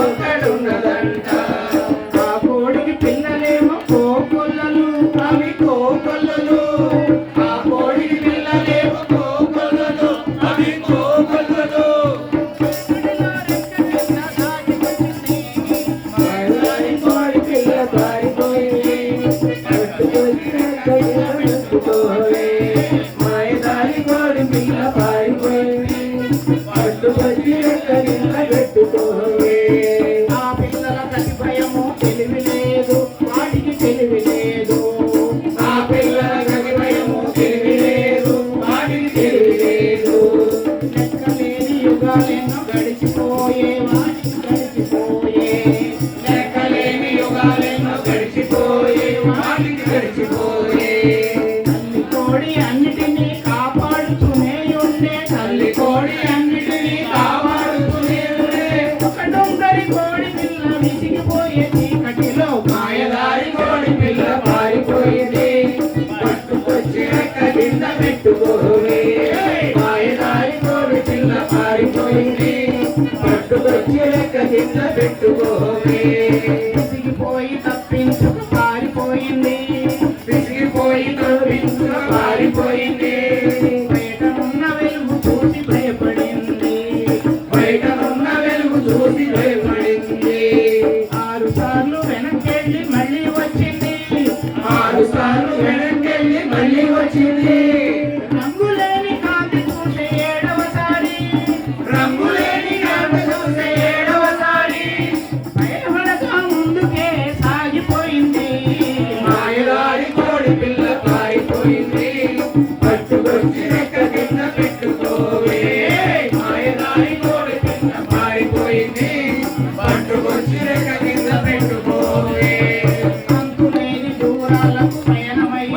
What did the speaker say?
ఒకడున్నదంట. ఆ కోడికి పిల్లలేమో కోకొల్లలు, అవి కోకొల్లలు. ఆ కోడికి పిల్లలేమో కోకొల్లలు, అవి కోకొల్లలు. మాయదారి కోడి పిల్ల పారిపోయింది, పెట్టుకోవే. మాయదారి కోడి పిల్ల పారిపోయింది, పట్టుకొచ్చి కింద పెట్టుకోవే. ఆ పిల్లల ప్రతి భయము తెలివి లేదు, వాటికి తెలివి లేదు. ఆ పిల్లల ప్రతి భయము తెలివి లేదు, వాటికి తెలివి లేదు. లెక్కలేని యుగాలెన్నో గడిచిపోయే, వాటికి గడిచిపోయే. లెక్కలేని యుగాలెన్నో గడిచిపోయే, వాటికి గడిచిపోయే. తల్లి కోడి అన్నిటినీ కాపాడుతూనే ఉండే, తల్లి కోడి అన్నిటినీ కాపాడుతూనే ఉండే. ఒక డొంగరి కోడి పిల్ల విసిగిపోయే చీకటిలో మాయదారి కోడి పిల్ల పారిపోయింది, పట్టుకొచ్చి రెక్క కింద పెట్టుకోవే. మాయదారి కోడి పిల్ల పారిపోయింది, పట్టుకొచ్చి రెక్క కింద పెట్టుకోవే. విసిగిపోయి తప్పించుకు పారిపోయింది, విసిగిపోయి తప్పించుకు పారిపోయింది. బయటనున్న వెలుగు చూసి భయపడింది, బయటనున్న వెలుగు చూసి భయపడింది. 6 సార్లు వెనక్కెళ్ళి మళ్ళీ వచ్చింది, 6 సార్లు వెనక్కెళ్ళి మళ్ళీ వచ్చింది. రంగులేని కాంతి చూసే 7వసారి, రంగులేని కాంతి చూసే 7వసారి. భయపడక ముందుకే సాగిపోయింది, మాయదారి కోడి పిల్ల పారిపోయింది, పట్టుకొచ్చి రెక్క కింద పెట్టుకోవే. మాయదారి కోడి పిల్ల పారిపోయింది, పట్టుకొచ్చి రెక్క కింద పెట్టుకోవే. అంతులేని దూరాలకు పయనమైంది.